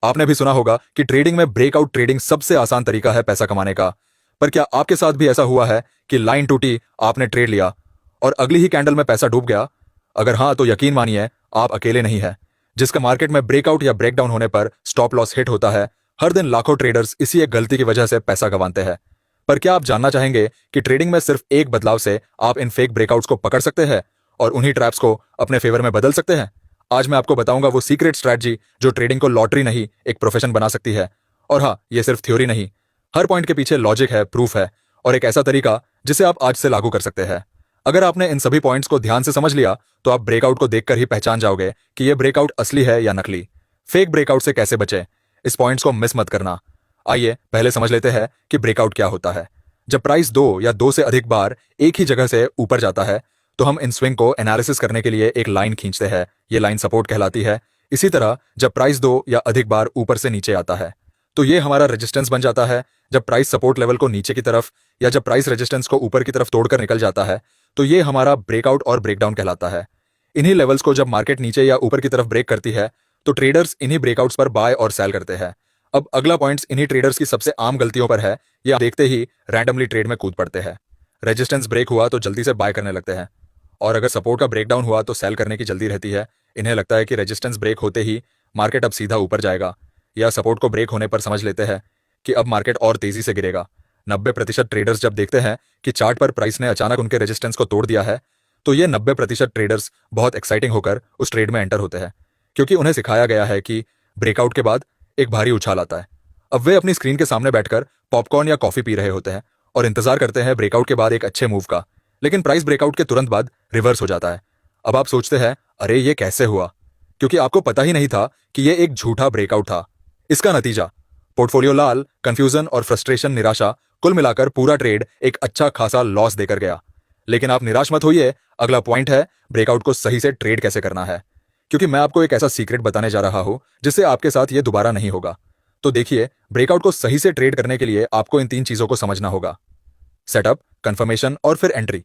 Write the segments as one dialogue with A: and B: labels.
A: आपने भी सुना होगा कि ट्रेडिंग में ब्रेकआउट ट्रेडिंग सबसे आसान तरीका है पैसा कमाने का। पर क्या आपके साथ भी ऐसा हुआ है कि लाइन टूटी, आपने ट्रेड लिया और अगली ही कैंडल में पैसा डूब गया? अगर हाँ, तो यकीन मानिए आप अकेले नहीं हैं। जिसका मार्केट में ब्रेकआउट या ब्रेकडाउन होने पर स्टॉप लॉस हिट होता है, हर दिन लाखों ट्रेडर्स इसी एक गलती की वजह से पैसा गंवाते हैं। पर क्या आप जानना चाहेंगे कि ट्रेडिंग में सिर्फ एक बदलाव से आप इन फेक ब्रेकआउट्स को पकड़ सकते हैं और उन्हीं ट्रैप्स को अपने फेवर में बदल सकते हैं? आज मैं आपको बताऊंगा वो सीक्रेट स्ट्रैटेजी जो ट्रेडिंग को लॉटरी नहीं, एक प्रोफेशन बना सकती है। और हाँ, ये सिर्फ थ्योरी नहीं, हर पॉइंट के पीछे लॉजिक है, प्रूफ है और एक ऐसा तरीका जिसे आप आज से लागू कर सकते हैं। अगर आपने इन सभी पॉइंट्स को ध्यान से समझ लिया तो आप ब्रेकआउट को देखकर ही पहचान जाओगे कि ये ब्रेकआउट असली है या नकली। फेक ब्रेकआउट से कैसे बचें, इस पॉइंट्स को मिस मत करना। आइए पहले समझ लेते हैं कि ब्रेकआउट क्या होता है। जब प्राइस दो या दो से अधिक बार एक ही जगह से ऊपर जाता है तो हम इन स्विंग को एनालिसिस करने के लिए एक लाइन खींचते हैं। ये लाइन सपोर्ट कहलाती है। इसी तरह जब प्राइस दो या अधिक बार ऊपर से नीचे आता है तो ये हमारा रेजिस्टेंस बन जाता है। जब प्राइस सपोर्ट लेवल को नीचे की तरफ या जब प्राइस रेजिस्टेंस को ऊपर की तरफ तोड़कर निकल जाता है तो ये हमारा ब्रेकआउट और ब्रेकडाउन कहलाता है। इन्हीं लेवल्स को जब मार्केट नीचे या ऊपर की तरफ ब्रेक करती है तो ट्रेडर्स इन्हीं ब्रेकआउट्स पर बाय और सेल करते हैं। अब अगला पॉइंट्स इन्हीं ट्रेडर्स की सबसे आम गलतियों पर है। ये देखते ही रैंडमली ट्रेड में कूद पड़ते हैं। रेजिस्टेंस ब्रेक हुआ तो जल्दी से बाय करने लगते हैं और अगर सपोर्ट का ब्रेकडाउन हुआ तो सेल करने की जल्दी रहती है। इन्हें लगता है कि रेजिस्टेंस ब्रेक होते ही मार्केट अब सीधा ऊपर जाएगा, या सपोर्ट को ब्रेक होने पर समझ लेते हैं कि अब मार्केट और तेजी से गिरेगा। 90% ट्रेडर्स जब देखते हैं कि चार्ट पर प्राइस ने अचानक उनके रेजिस्टेंस को तोड़ दिया है तो ये 90% ट्रेडर्स बहुत एक्साइटिंग होकर उस ट्रेड में एंटर होते हैं, क्योंकि उन्हें सिखाया गया है कि ब्रेकआउट के बाद एक भारी उछाल आता है। अब वे अपनी स्क्रीन के सामने बैठकर पॉपकॉर्न या कॉफी पी रहे होते हैं और इंतजार करते हैं ब्रेकआउट के बाद एक अच्छे मूव का। लेकिन प्राइस ब्रेकआउट के तुरंत बाद रिवर्स हो जाता है। अब आप सोचते हैं, अरे ये कैसे हुआ? क्योंकि आपको पता ही नहीं था कि ये एक झूठा ब्रेकआउट था। इसका नतीजा पोर्टफोलियो लाल, कंफ्यूजन और फ्रस्ट्रेशन, निराशा, कुल मिलाकर पूरा ट्रेड एक अच्छा खासा लॉस देकर गया। लेकिन आप निराश मत होइए, अगला पॉइंट है ब्रेकआउट को सही से ट्रेड कैसे करना है। क्योंकि मैं आपको एक ऐसा सीक्रेट बताने जा रहा हूं जिससे आपके साथ ये दोबारा नहीं होगा। तो देखिए, ब्रेकआउट को सही से ट्रेड करने के लिए आपको इन 3 चीजों को समझना होगा: सेटअप, कंफर्मेशन और फिर एंट्री।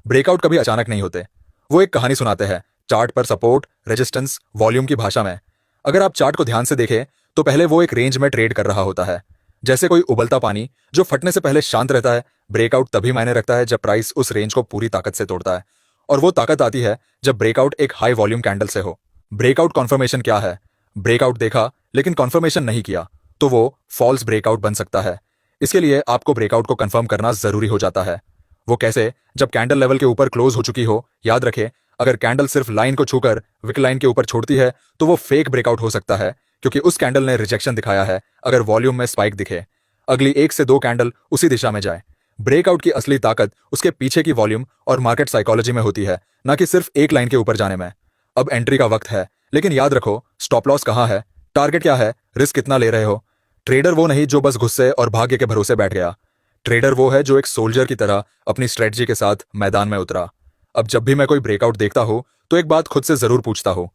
A: ब्रेकआउट कभी अचानक नहीं होते, वो एक कहानी सुनाते हैं, चार्ट पर सपोर्ट, रेजिस्टेंस, वॉल्यूम की भाषा में। अगर आप चार्ट को ध्यान से देखें तो पहले वो एक रेंज में ट्रेड कर रहा होता है, जैसे कोई उबलता पानी जो फटने से पहले शांत रहता है। ब्रेकआउट तभी मायने रखता है जब प्राइस उस रेंज को पूरी ताकत से तोड़ता है, और वो ताकत आती है जब ब्रेकआउट एक हाई वॉल्यूम कैंडल से हो। ब्रेकआउट कॉन्फर्मेशन क्या है? ब्रेकआउट देखा लेकिन कॉन्फर्मेशन नहीं किया तो वो फॉल्स ब्रेकआउट बन सकता है। इसके लिए आपको ब्रेकआउट को कंफर्म करना जरूरी हो जाता है। वो कैसे? जब कैंडल लेवल के ऊपर क्लोज हो चुकी हो। याद रखें, अगर कैंडल सिर्फ लाइन को छूकर विक लाइन के ऊपर छोड़ती है तो वो फेक ब्रेकआउट हो सकता है, क्योंकि उस कैंडल ने रिजेक्शन दिखाया है। अगर वॉल्यूम में स्पाइक दिखे, अगली 1 से 2 कैंडल उसी दिशा में जाए। ब्रेकआउट की असली ताकत उसके पीछे की वॉल्यूम और मार्केट साइकोलॉजी में होती है, ना कि सिर्फ एक लाइन के ऊपर जाने में। अब एंट्री का वक्त है, लेकिन याद रखो, स्टॉप लॉस कहाँ है, टारगेट क्या है, रिस्क कितना ले रहे हो। ट्रेडर वो नहीं जो बस गुस्से और भाग्य के भरोसे बैठ गया। ट्रेडर वो है जो एक सोल्जर की तरह अपनी स्ट्रेटजी के साथ मैदान में उतरा। अब जब भी मैं कोई ब्रेकआउट देखता हूं तो एक बात खुद से जरूर पूछता हूं,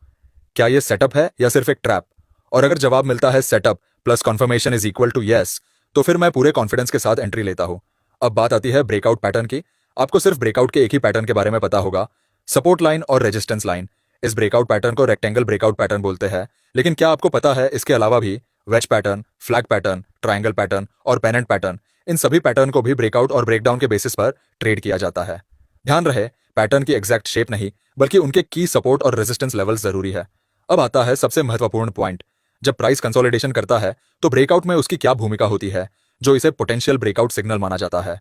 A: क्या ये सेटअप है या सिर्फ एक ट्रैप? और अगर जवाब मिलता है setup plus confirmation is equal to yes, तो फिर मैं पूरे कॉन्फिडेंस के साथ एंट्री लेता हूं। अब बात आती है ब्रेकआउट पैटर्न की। आपको सिर्फ ब्रेकआउट के एक ही पैटर्न के बारे में पता होगा, सपोर्ट लाइन और रेजिस्टेंस लाइन। इस ब्रेकआउट पैटर्न को रेक्टेंगल ब्रेकआउट पैटर्न बोलते हैं, लेकिन क्या आपको पता है इसके अलावा भी wedge pattern, flag pattern, triangle pattern और पेनेंट पैटर्न, इन सभी पैटर्न को भी ब्रेकआउट और ब्रेकडाउन के बेसिस पर ट्रेड किया जाता है। ध्यान रहे, पैटर्न की एग्जैक्ट शेप नहीं बल्कि उनके की सपोर्ट और रेजिस्टेंस लेवल जरूरी है। अब आता है सबसे महत्वपूर्ण पॉइंट, जब प्राइस कंसोलिडेशन करता है तो ब्रेकआउट में उसकी क्या भूमिका होती है, जो इसे पोटेंशियल ब्रेकआउट सिग्नल माना जाता है।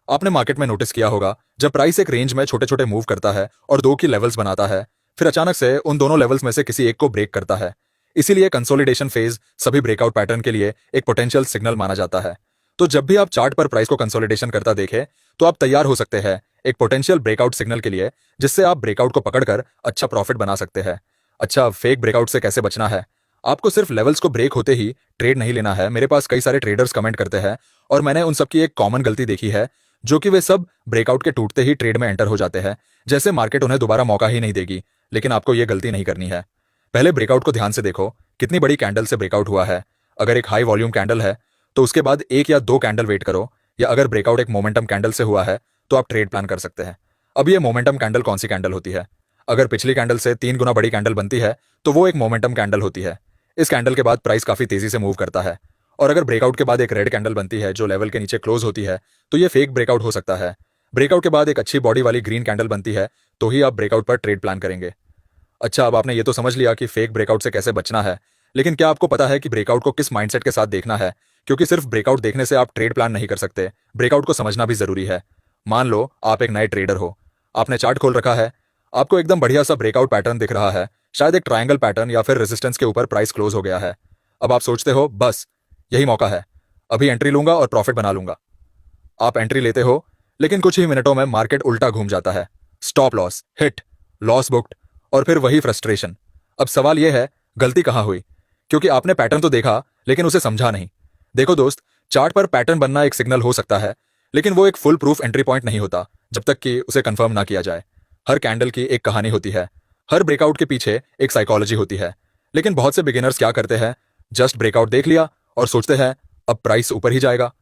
A: आपने मार्केट में नोटिस किया होगा, जब प्राइस एक रेंज में छोटे छोटे मूव करता है और 2 की लेवल्स बनाता है, फिर अचानक से उन दोनों लेवल्स में से किसी एक को ब्रेक करता है। इसीलिए कंसोलिडेशन फेज सभी ब्रेकआउट पैटर्न के लिए एक पोटेंशियल सिग्नल माना जाता है। तो जब भी आप चार्ट पर प्राइस को कंसोलिडेशन करता देखें तो आप तैयार हो सकते हैं एक पोटेंशियल ब्रेकआउट सिग्नल के लिए, जिससे आप ब्रेकआउट को पकड़कर अच्छा प्रॉफिट बना सकते हैं। अच्छा, फेक ब्रेकआउट से कैसे बचना है? आपको सिर्फ लेवल्स को ब्रेक होते ही ट्रेड नहीं लेना है। मेरे पास कई सारे ट्रेडर्स कमेंट करते हैं और मैंने उन सबकी एक कॉमन गलती देखी है, जो कि वे सब ब्रेकआउट के टूटते ही ट्रेड में एंटर हो जाते हैं, जैसे मार्केट उन्हें दोबारा मौका ही नहीं देगी। लेकिन आपको यह गलती नहीं करनी है। पहले ब्रेकआउट को ध्यान से देखो, कितनी बड़ी कैंडल से ब्रेकआउट हुआ है। अगर एक हाई वॉल्यूम कैंडल है तो उसके बाद 1 या 2 कैंडल वेट करो, या अगर ब्रेकआउट एक मोमेंटम कैंडल से हुआ है तो आप ट्रेड प्लान कर सकते हैं। अब ये मोमेंटम कैंडल कौन सी कैंडल होती है? अगर पिछली कैंडल से 3 गुना बड़ी कैंडल बनती है तो वो एक मोमेंटम कैंडल होती है। इस कैंडल के बाद प्राइस काफी तेजी से मूव करता है, और अगर ब्रेकआउट के बाद एक रेड कैंडल बनती है जो लेवल के नीचे क्लोज होती है तो ये फेक ब्रेकआउट हो सकता है। ब्रेकआउट के बाद एक अच्छी बॉडी वाली ग्रीन कैंडल बनती है तो ही आप ब्रेकआउट पर ट्रेड प्लान करेंगे। अच्छा, अब आपने ये तो समझ लिया कि फेक ब्रेकआउट से कैसे बचना है, लेकिन क्या आपको पता है कि ब्रेकआउट को किस माइंडसेट के साथ देखना है? क्योंकि सिर्फ ब्रेकआउट देखने से आप ट्रेड प्लान नहीं कर सकते, ब्रेकआउट को समझना भी जरूरी है। मान लो आप एक नए ट्रेडर हो, आपने चार्ट खोल रखा है, आपको एकदम बढ़िया सा ब्रेकआउट पैटर्न दिख रहा है, शायद एक ट्रायंगल पैटर्न या फिर रेजिस्टेंस के ऊपर प्राइस क्लोज हो गया है। अब आप सोचते हो बस यही मौका है, अभी एंट्री लूंगा और प्रॉफिट बना लूंगा। आप एंट्री लेते हो, लेकिन कुछ ही मिनटों में मार्केट उल्टा घूम जाता है, stop loss hit, loss booked, और फिर वही फ्रस्ट्रेशन। अब सवाल यह है गलती कहां हुई? क्योंकि आपने पैटर्न तो देखा लेकिन उसे समझा नहीं। देखो दोस्त, चार्ट पर पैटर्न बनना एक सिग्नल हो सकता है, लेकिन वो एक फुल प्रूफ एंट्री पॉइंट नहीं होता जब तक कि उसे कंफर्म ना किया जाए। हर कैंडल की एक कहानी होती है, हर ब्रेकआउट के पीछे एक साइकोलॉजी होती है। लेकिन बहुत से बिगिनर्स क्या करते हैं, जस्ट ब्रेकआउट देख लिया और सोचते हैं अब प्राइस ऊपर ही जाएगा।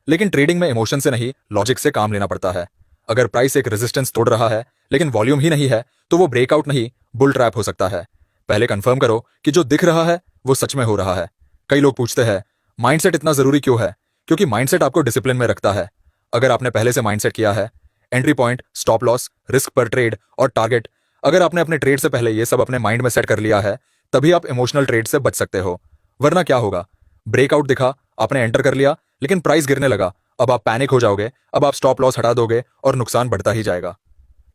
A: लेकिन ट्रेडिंग में इमोशन से नहीं, लॉजिक से काम लेना पड़ता है। अगर प्राइस एक रेजिस्टेंस तोड़ रहा है लेकिन वॉल्यूम ही नहीं है तो वो ब्रेकआउट नहीं, बुल ट्रैप हो सकता है। पहले कंफर्म करो कि जो दिख रहा है वो सच में हो रहा है। कई लोग पूछते हैं माइंडसेट इतना जरूरी क्यों है? क्योंकि माइंडसेट आपको डिसिप्लिन में रखता है। अगर आपने पहले से माइंडसेट किया है, entry point, stop loss, risk पर ट्रेड और टारगेट, अगर आपने अपने ट्रेड से पहले ये सब अपने माइंड में सेट कर लिया है, तभी आप इमोशनल ट्रेड से बच सकते हो। वरना क्या होगा, ब्रेकआउट दिखा, आपने एंटर कर लिया, लेकिन प्राइस गिरने लगा, अब आप पैनिक हो जाओगे, अब आप स्टॉप लॉस हटा दोगे और नुकसान बढ़ता ही जाएगा,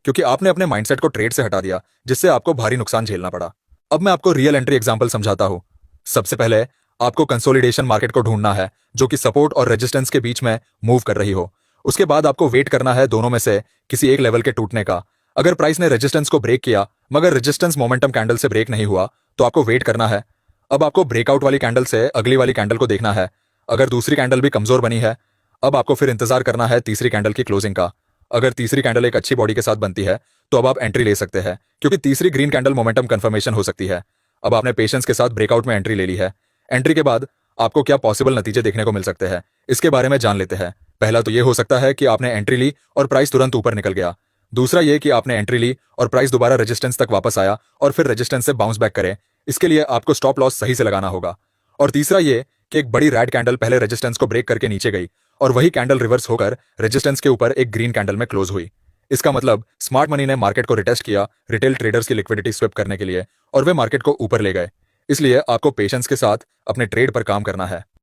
A: क्योंकि आपने अपने माइंडसेट को ट्रेड से हटा दिया, जिससे आपको भारी नुकसान झेलना पड़ा। अब मैं आपको रियल एंट्री एग्जांपल समझाता हूं। सबसे पहले आपको कंसोलिडेशन मार्केट को ढूंढना है जो कि सपोर्ट और रेजिस्टेंस के बीच में मूव कर रही हो। उसके बाद आपको वेट करना है दोनों में से किसी एक लेवल के टूटने का। अगर प्राइस ने रेजिस्टेंस को ब्रेक किया मगर रेजिस्टेंस मोमेंटम कैंडल से ब्रेक नहीं हुआ तो आपको वेट करना है। अब आपको ब्रेकआउट वाली कैंडल से अगली वाली कैंडल को देखना है। अगर दूसरी कैंडल भी कमजोर बनी है, अब आपको फिर इंतजार करना है तीसरी कैंडल की क्लोजिंग का। अगर तीसरी कैंडल एक अच्छी बॉडी के साथ बनती है तो अब आप एंट्री ले सकते हैं, क्योंकि तीसरी ग्रीन कैंडल मोमेंटम कंफर्मेशन हो सकती है। अब आपने पेशेंस के साथ ब्रेकआउट में एंट्री ले ली है। एंट्री के बाद आपको क्या पॉसिबल नतीजे देखने को मिल सकते हैं, इसके बारे में जान लेते हैं। पहला तो ये हो सकता है कि आपने एंट्री ली और प्राइस तुरंत ऊपर निकल गया। दूसरा ये कि आपने एंट्री ली और प्राइस दोबारा रेजिस्टेंस तक वापस आया और फिर रेजिस्टेंस से बाउंस बैक करे। इसके लिए आपको स्टॉप लॉस सही से लगाना होगा। और तीसरा ये कि एक बड़ी रेड कैंडल पहले रेजिस्टेंस को ब्रेक करके नीचे गई और वही कैंडल रिवर्स होकर रेजिस्टेंस के ऊपर एक ग्रीन कैंडल में क्लोज हुई। इसका मतलब स्मार्ट मनी ने मार्केट को रिटेस्ट किया रिटेल ट्रेडर्स की लिक्विडिटी स्विप करने के लिए, और वे मार्केट को ऊपर ले गए। इसलिए आपको पेशेंस के साथ अपने ट्रेड पर काम करना है।